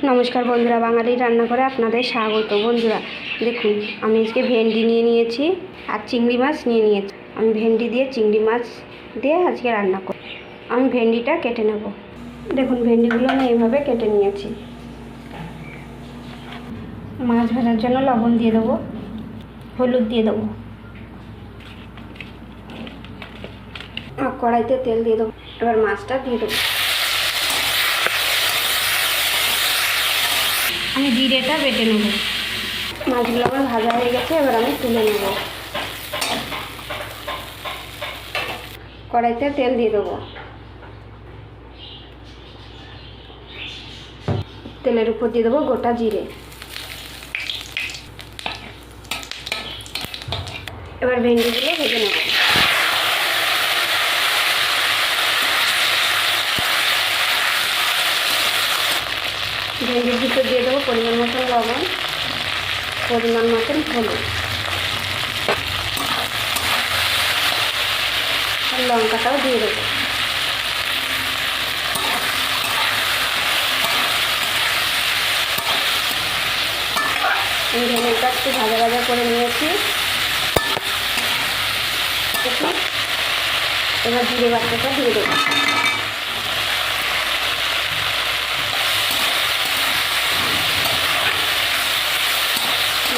নমস্কার বন্ধুরা, বাঙালি রান্নাঘরে আপনাদের স্বাগত। বন্ধুরা দেখুন, আমি আজকে ভেন্ডি নিয়ে নিয়েছি আর চিংড়ি মাছ নিয়ে নিয়েছি। আমি ভেন্ডি দিয়ে চিংড়ি মাছ দিয়ে আজকে রান্না করব। আমি ভেন্ডিটা কেটে নেব। দেখুন, ভেন্ডিগুলো আমি এইভাবে কেটে নিয়েছি। মাছ ভাজার জন্য লবণ দিয়ে দেবো, হলুদ দিয়ে দেবো, আর কড়াইতে তেল দিয়ে দেবো। এবার মাছটা দিয়ে দেবো। আমি জিরেটা বেটে নেব। মাছগুলো আমার ভাজা হয়ে গেছে, এবার আমি তুলে নেব। কড়াইতে তেল দিয়ে দেবো। তেলের উপর দিয়ে দেবো গোটা জিরে। এবার ভেন্ডিগুলো ভেজে নেব। ভেন্ডির ভিতর দিয়ে দেবো পরিমাণ মতন লবণ, পরিমাণ মতন হলুদ, আর লঙ্কাটাও দিয়ে দেবো। আমি ভেন্ডিটা একটু ভাজা ভাজা করে নিয়েছি। এবার জিরে বাটাটা দিয়ে দেবো।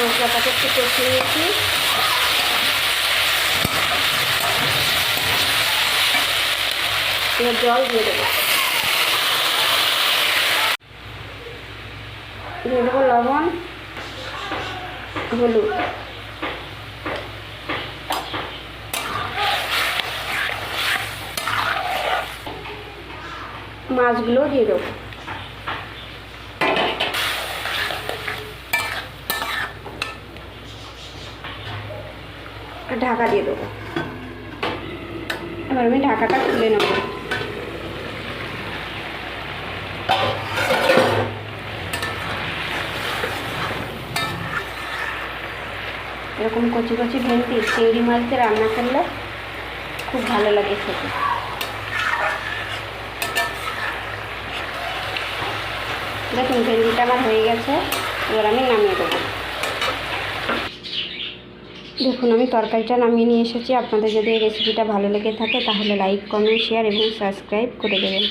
মশলাটাকে একটু কষিয়ে নিয়েছি। এবার জল দিয়ে দেবো। দিয়ে দেবো লবণ, হলুদ, মাছগুলো দিয়ে দেবো। ঢাকা দিয়ে দেবো। এবার আমি ঢাকাটা খুলে নেব। এরকম কচি কচি ভেন্ডি চিংড়ি মাছ দিয়ে রান্না করলে খুব ভালো লাগে খেতে। দেখুন, ভেন্ডিটা আমার হয়ে গেছে। এবার আমি নামিয়ে দেবো। দেখুন, আমি তরকারিটা নামিয়ে নিয়ে এসেছি। আপনাদের যদি এই রেসিপিটা ভালো লেগে থাকে তাহলে লাইক, কমেন্ট, শেয়ার এবং সাবস্ক্রাইব করে দেবেন।